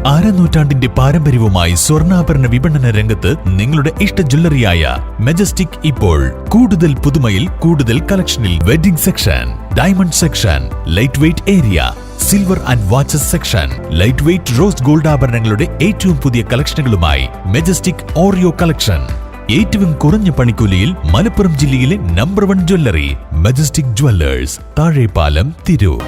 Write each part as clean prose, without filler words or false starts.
അരനൂറ്റാണ്ടിന്റെ പാരമ്പര്യവുമായി സ്വർണ്ണാഭരണ വിപണന രംഗത്ത് നിങ്ങളുടെ ഇഷ്ട ജ്വല്ലറിയായ മെജസ്റ്റിക് ഇപ്പോൾ കൂടുതൽ പുതുമയിൽ കൂടുതൽ കളക്ഷനിൽ wedding section, diamond section, light weight area, silver and watches section, light weight rose gold ആഭരണങ്ങളുടെ ഏറ്റവും പുതിയ കളക്ഷനുകളുമായി മെജസ്റ്റിക് ഓറിയോ കളക്ഷൻ. ഏറ്റവും കുറഞ്ഞ പണിക്കൂലിയിൽ മലപ്പുറം ജില്ലയിലെ number 1 jewellery majestic Jewellers, Thazhepalam, Tirur.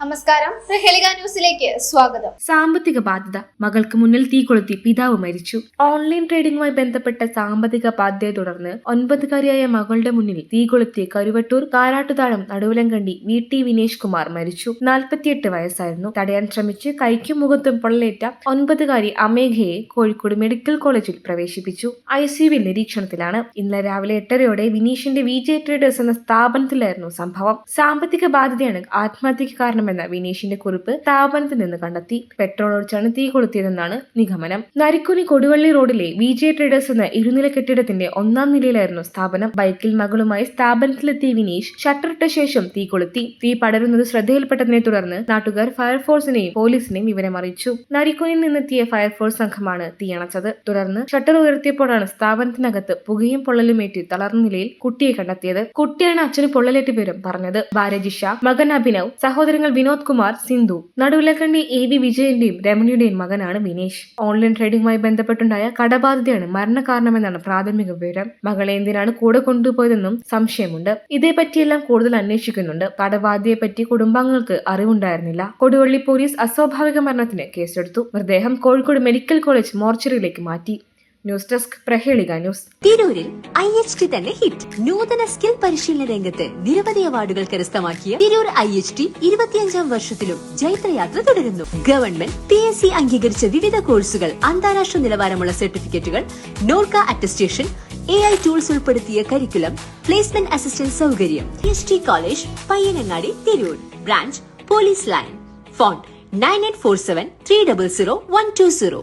നമസ്കാരം, പ്രഹേളിക ന്യൂസിലേക്ക് സ്വാഗതം. സാമ്പത്തിക ബാധ്യത. മകൾക്ക് മുന്നിൽ തീ കൊളുത്തി പിതാവ് മരിച്ചു. ഓൺലൈൻ ട്രേഡിംഗുമായി ബന്ധപ്പെട്ട സാമ്പത്തിക ബാധ്യതയെ തുടർന്ന് 9-കാരിയായ മകളുടെ മുന്നിൽ തീ കൊളുത്തി കരുവട്ടൂർ കാരാട്ടുതാഴം നടുവിലങ്കണ്ടി VT വിനേഷ് കുമാർ മരിച്ചു. 48 വയസ്സായിരുന്നു. തടയാൻ ശ്രമിച്ച് കൈക്കും മുഖത്തും പൊള്ളലേറ്റ 9-കാരി അമേഘയെ കോഴിക്കോട് മെഡിക്കൽ കോളേജിൽ പ്രവേശിപ്പിച്ചു. ICUവിൽ നിരീക്ഷണത്തിലാണ്. ഇന്നലെ രാവിലെ 8:30യോടെ വിനീഷിന്റെ VJ ട്രേഡേഴ്സ് എന്ന സ്ഥാപനത്തിലായിരുന്നു സംഭവം. സാമ്പത്തിക ബാധ്യതയാണ് ആത്മഹത്യക്ക് കാരണമെന്ന വിനീഷിന്റെ കുറിപ്പ് സ്ഥാപനത്തിൽ നിന്ന് കണ്ടെത്തി. പെട്രോൾ ഒഴിച്ചാണ് തീ കൊളുത്തിയതെന്നാണ് നിഗമനം. നരിക്കുനി കൊടുവള്ളി റോഡിലെ VJ ട്രേഡേഴ്സ് എന്ന ഇരുനില കെട്ടിടത്തിന്റെ 1-ാം നിലയിലായിരുന്നു സ്ഥാപനം. ബൈക്കിൽ മകളുമായി സ്ഥാപനത്തിലെത്തിയ വിനീഷ് ഷട്ടറിട്ട ശേഷം തീ കൊളുത്തി. തീ പടരുന്നത് ശ്രദ്ധയിൽപ്പെട്ടതിനെ തുടർന്ന് നാട്ടുകാർ ഫയർഫോഴ്സിനെയും പോലീസിനെയും വിവരമറിയിച്ചു. നരിക്കുനിയിൽ നിന്നെത്തിയ ഫയർഫോഴ്സ് സംഘമാണ് തീയണച്ചത്. തുടർന്ന് ഷട്ടർ ഉയർത്തിയപ്പോഴാണ് സ്ഥാപനത്തിനകത്ത് പുകയും പൊള്ളലുമേറ്റി തളർന്ന നിലയിൽ കുട്ടിയെ കണ്ടെത്തിയത്. കുട്ടിയാണ് അച്ഛന് പൊള്ളലേറ്റ വിവരം പറഞ്ഞത്. ഭാര്യ ജിഷ, മകൻ അഭിനവ്, സഹോദരങ്ങൾ വിനോദ് കുമാർ, സിന്ധു. നടുവിലക്കണ്ടി AV വിജയന്റെയും രമണിയുടെയും മകനാണ് വിനേഷ്. ഓൺലൈൻ ട്രേഡിംഗുമായി ബന്ധപ്പെട്ടുണ്ടായ കടബാധ്യതയാണ് മരണകാരണമെന്നാണ് പ്രാഥമിക വിവരം. മകളെ എന്തിനാണ് കൂടെ കൊണ്ടുപോയതെന്നും സംശയമുണ്ട്. ഇതേപറ്റിയെല്ലാം കൂടുതൽ അന്വേഷിക്കുന്നുണ്ട്. കടബാധ്യതയെപ്പറ്റി കുടുംബാംഗങ്ങൾക്ക് അറിവുണ്ടായിരുന്നില്ല. കൊടുവള്ളി പോലീസ് അസ്വാഭാവിക മരണത്തിന് കേസെടുത്തു. മൃതദേഹം കോഴിക്കോട് മെഡിക്കൽ കോളേജ് മോർച്ചറിയിലേക്ക് മാറ്റി. News desk, Prahelika news. തിരൂരിൽ IHT തന്നെ ഹിറ്റ്. നൂതന സ്കിൽ പരിശീലന രംഗത്ത് നിരവധി അവാർഡുകൾ കരസ്ഥമാക്കിയ തിരൂർ IHT 25-ാം വർഷത്തിലും ജൈത്രയാത്ര തുടരുന്നു. ഗവൺമെന്റ് PSC അംഗീകരിച്ച വിവിധ കോഴ്സുകൾ, അന്താരാഷ്ട്ര നിലവാരമുള്ള സർട്ടിഫിക്കറ്റുകൾ, നോർക്ക അറ്റസ്റ്റേഷൻ, AI ടൂൾസ് ഉൾപ്പെടുത്തിയ കരിക്കുലം, പ്ലേസ്മെന്റ് അസിസ്റ്റന്റ് സൗകര്യം. IHT college, Payyanangadi, Tirur. Branch police line. Phone 9847 300 120.